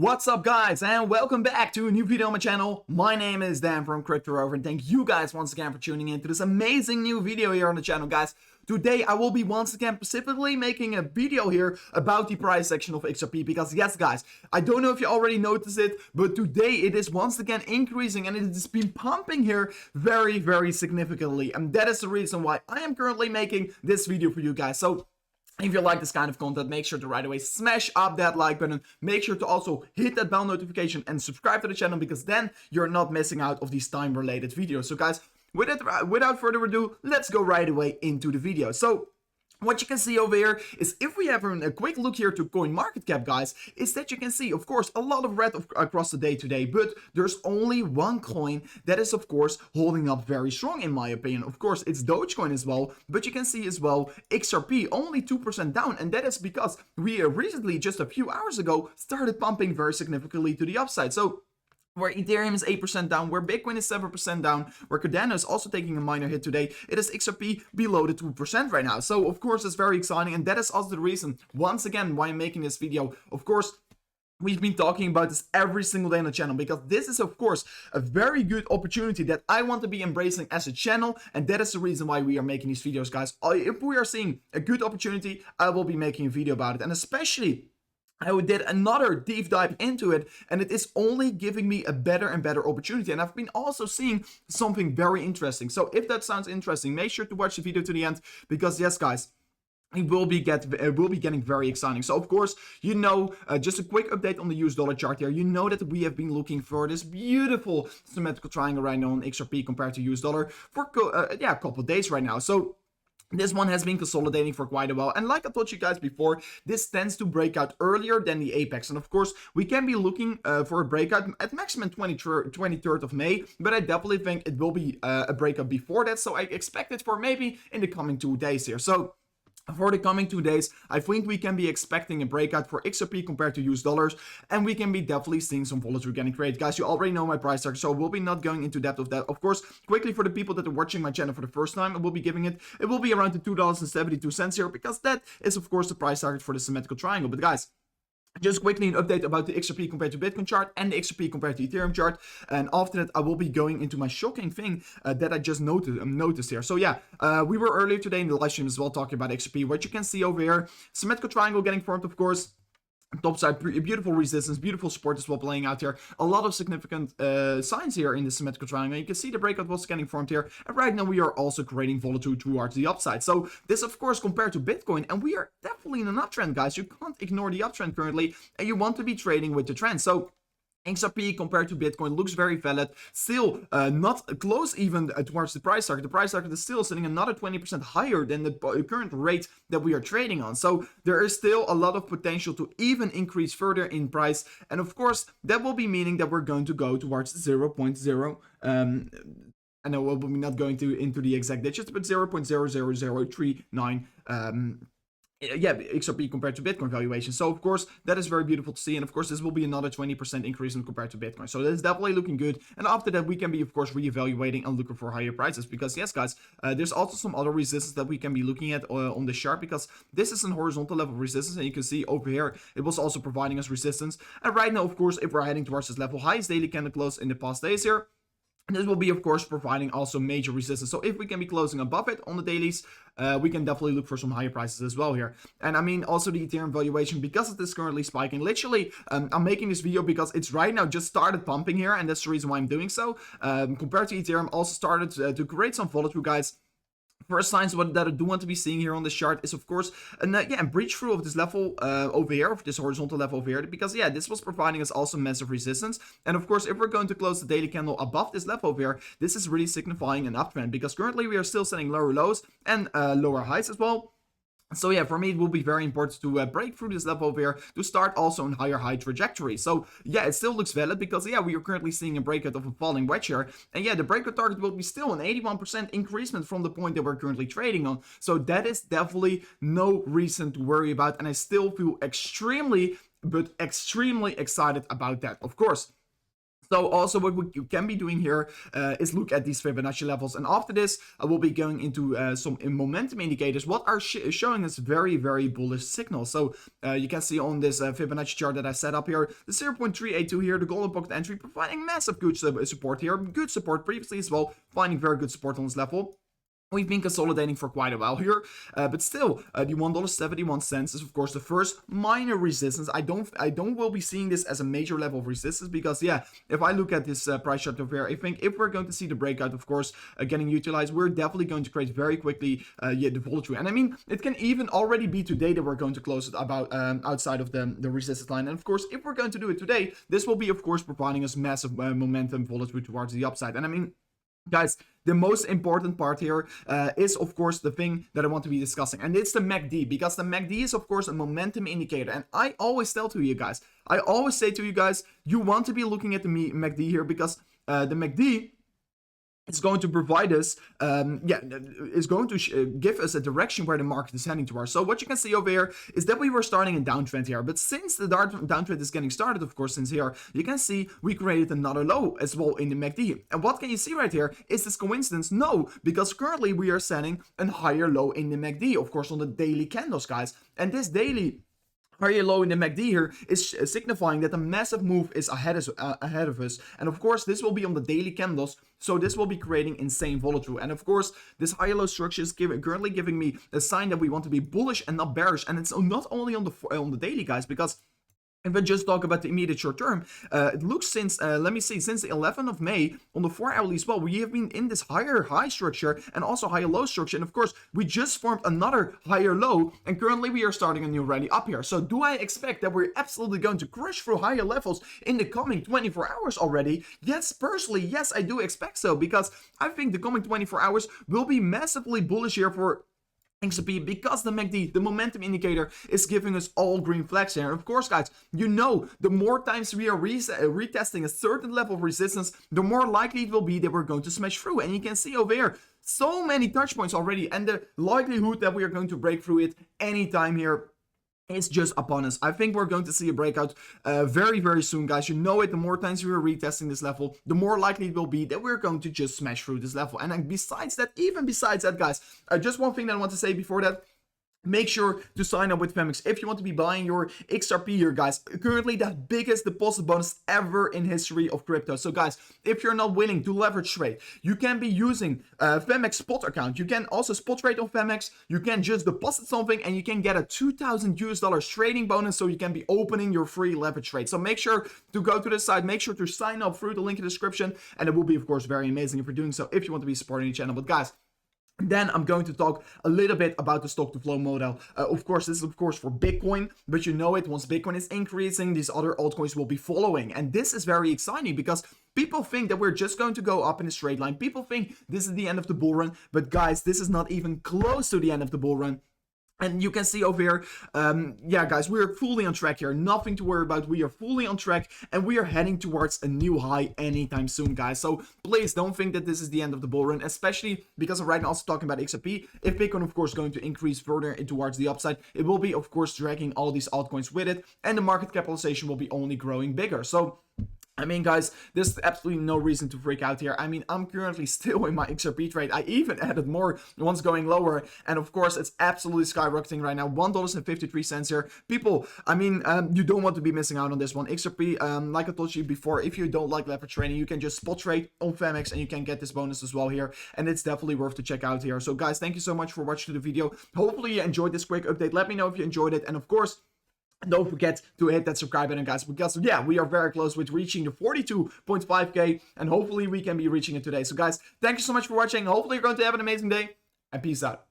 What's up guys, and welcome back to a new video on my channel. My name is Dan from Crypto Rover, and thank you guys once again for tuning in to this amazing new video here on the channel, guys. Today I will be once again specifically making a video here about the price action of XRP, because yes guys, I don't know if you already noticed it, but today it is once again increasing and it has been pumping here very significantly, and that is the reason why I am currently making this video for you guys. So if you like this kind of content, make sure to right away smash up that like button. Make sure to also hit that bell notification and subscribe to the channel, because then you're not missing out of these time-related videos. So guys, without further ado, let's go right away into the video. So what you can see over here is, if we have a quick look here to CoinMarketCap, guys, is that you can see, of course, a lot of red across the day today, but there's only one coin that is, of course, holding up very strong, in my opinion. Of course, it's Dogecoin as well, but you can see as well, XRP only 2% down, and that is because we recently, just a few hours ago, started pumping very significantly to the upside. So where Ethereum is 8% down, where Bitcoin is 7% down, where Cardano is also taking a minor hit today, it is XRP below the 2% right now. So, of course, it's very exciting, and that is also the reason, once again, why I'm making this video. Of course, we've been talking about this every single day on the channel, because this is, of course, a very good opportunity that I want to be embracing as a channel, and that is the reason why we are making these videos, guys. If we are seeing a good opportunity, I will be making a video about it, and especially I did another deep dive into it, and it is only giving me a better and better opportunity. And I've been also seeing something very interesting. So if that sounds interesting, make sure to watch the video to the end, because yes, guys, it will be getting very exciting. So of course, you know, just a quick update on the US dollar chart here. You know that we have been looking for this beautiful symmetrical triangle right now on XRP compared to US dollar for a couple of days right now. So this one has been consolidating for quite a while, and like I told you guys before, this tends to break out earlier than the apex, and of course we can be looking for a breakout at maximum 23rd of May, but I definitely think it will be a breakout before that, so I expect it for maybe in the coming 2 days here. So for the coming 2 days, I think we can be expecting a breakout for XRP compared to US dollars, and we can be definitely seeing some volatility getting created. Guys, you already know my price target, so we'll be not going into depth of that. Of course, quickly for the people that are watching my channel for the first time, it will be around the $2.72 here, because that is, of course, the price target for the symmetrical triangle. But guys, just quickly an update about the XRP compared to Bitcoin chart and the XRP compared to Ethereum chart, and after that I will be going into my shocking thing that I just noticed here. So yeah, we were earlier today in the live stream as well talking about XRP. What you can see over here, symmetrical triangle getting formed, of course. Top side, beautiful resistance, beautiful support as well playing out here. A lot of significant signs here in the symmetrical triangle. You can see the breakout was getting formed here, and right now we are also creating volatility towards the upside. So this, of course, compared to Bitcoin, and we are definitely in an uptrend, guys. You can't ignore the uptrend currently, and you want to be trading with the trend. So XRP compared to Bitcoin looks very valid, still not close even towards the price target. The price target is still sitting another 20% higher than the current rate that we are trading on. So there is still a lot of potential to even increase further in price. And of course, that will be meaning that we're going to go towards 0.0. I know we'll be not going into the exact digits, but 0.00039 XRP compared to Bitcoin valuation. So of course that is very beautiful to see, and of course this will be another 20% increase compared to Bitcoin. So that is definitely looking good, and after that we can be, of course, reevaluating and looking for higher prices, because yes guys, there's also some other resistance that we can be looking at on the chart, because this is an horizontal level of resistance, and you can see over here it was also providing us resistance. And right now, of course, if we're heading towards this level, highest daily candle close in the past days here, this will be, of course, providing also major resistance. So if we can be closing above it on the dailies, we can definitely look for some higher prices as well here. And I mean, also the Ethereum valuation, because it is currently spiking. Literally, I'm making this video because it's right now just started pumping here, and that's the reason why I'm doing so. Compared to Ethereum, also started to create some volatility, guys. First signs that I do want to be seeing here on this chart is, of course, a breach through of this level over here, of this horizontal level over here, because yeah, this was providing us also massive resistance. And of course, if we're going to close the daily candle above this level over here, this is really signifying an uptrend, because currently we are still setting lower lows and lower highs as well. So yeah, for me it will be very important to break through this level over here to start also on higher high trajectory. So yeah, it still looks valid, because yeah, we are currently seeing a breakout of a falling wedge here, and yeah, the breakout target will be still an 81% increasement from the point that we're currently trading on. So that is definitely no reason to worry about, and I still feel extremely excited about that, of course. So also what you can be doing here is look at these Fibonacci levels. And after this, I will be going into some momentum indicators, what are showing us very, very bullish signals. So you can see on this Fibonacci chart that I set up here, the 0.382 here, the golden pocket entry, providing massive good support here, good support previously as well, finding very good support on this level. We've been consolidating for quite a while here, but still, the $1.71 is of course the first minor resistance. I don't will be seeing this as a major level of resistance because, yeah, if I look at this price chart over here, I think if we're going to see the breakout, of course, getting utilized, we're definitely going to create very quickly, the follow-through. And I mean, it can even already be today that we're going to close it about outside of the resistance line. And of course, if we're going to do it today, this will be, of course, providing us massive momentum follow-through towards the upside. And I mean, guys, the most important part here is, of course, the thing that I want to be discussing. And it's the MACD, because the MACD is, of course, a momentum indicator. And I always tell to you guys, I always say to you guys, you want to be looking at the MACD here because the MACD it's going to provide us, is going to give us a direction where the market is heading towards. So what you can see over here is that we were starting a downtrend here, but since the downtrend is getting started, of course, since here, you can see we created another low as well in the MACD. And what can you see right here? Is this coincidence? No, because currently we are setting a higher low in the MACD, of course, on the daily candles, guys. And this daily higher low in the MACD here is signifying that a massive move is ahead of us. And of course, this will be on the daily candles. So this will be creating insane follow-through. And of course, this higher low structure is currently giving me a sign that we want to be bullish and not bearish. And it's not only on the daily, guys, because if I just talk about the immediate short term, it looks since, let me see, since the 11th of May, on the 4-hourly as well, we have been in this higher high structure and also higher low structure. And of course, we just formed another higher low, and currently we are starting a new rally up here. So do I expect that we're absolutely going to crush through higher levels in the coming 24 hours already? Yes, personally, yes, I do expect so, because I think the coming 24 hours will be massively bullish here for XRP, because the MACD, the momentum indicator, is giving us all green flags here. And of course, guys, you know, the more times we are retesting a certain level of resistance, the more likely it will be that we're going to smash through. And you can see over here, so many touch points already, and the likelihood that we are going to break through it anytime here, it's just upon us. I think we're going to see a breakout very, very soon, guys. You know it. The more times we are retesting this level, the more likely it will be that we're going to just smash through this level. And then besides that, even besides that, guys, just one thing that I want to say before that. Make sure to sign up with Femex if you want to be buying your XRP here, guys. Currently, the biggest deposit bonus ever in history of crypto. So, guys, if you're not willing to leverage trade, you can be using Femex spot account. You can also spot trade on Femex. You can just deposit something and you can get a $2,000 trading bonus, so you can be opening your free leverage trade. So make sure to go to the site. Make sure to sign up through the link in the description, and it will be, of course, very amazing if you're doing so if you want to be supporting the channel. But, guys, then I'm going to talk a little bit about the stock to flow model. Of course, this is of course for Bitcoin, but you know it, once Bitcoin is increasing, these other altcoins will be following. And this is very exciting because people think that we're just going to go up in a straight line. People think this is the end of the bull run, but guys, this is not even close to the end of the bull run. And you can see over here, yeah, guys, we are fully on track here. Nothing to worry about. We are fully on track, and we are heading towards a new high anytime soon, guys. So please don't think that this is the end of the bull run, especially because I'm right now also talking about XRP. If Bitcoin, of course, going to increase further towards the upside, it will be, of course, dragging all these altcoins with it, and the market capitalization will be only growing bigger. So I mean, guys, there's absolutely no reason to freak out here. I mean, I'm currently still in my XRP trade. I even added more once going lower. And of course, it's absolutely skyrocketing right now. $1.53 here. People, I mean, you don't want to be missing out on this one. XRP, like I told you before, if you don't like leverage trading, you can just spot trade on Femex and you can get this bonus as well here. And it's definitely worth to check out here. So guys, thank you so much for watching the video. Hopefully you enjoyed this quick update. Let me know if you enjoyed it. And of course, don't forget to hit that subscribe button, guys, because, yeah, we are very close with reaching the 42.5K, and hopefully we can be reaching it today. So, guys, thank you so much for watching. Hopefully you're going to have an amazing day, and peace out.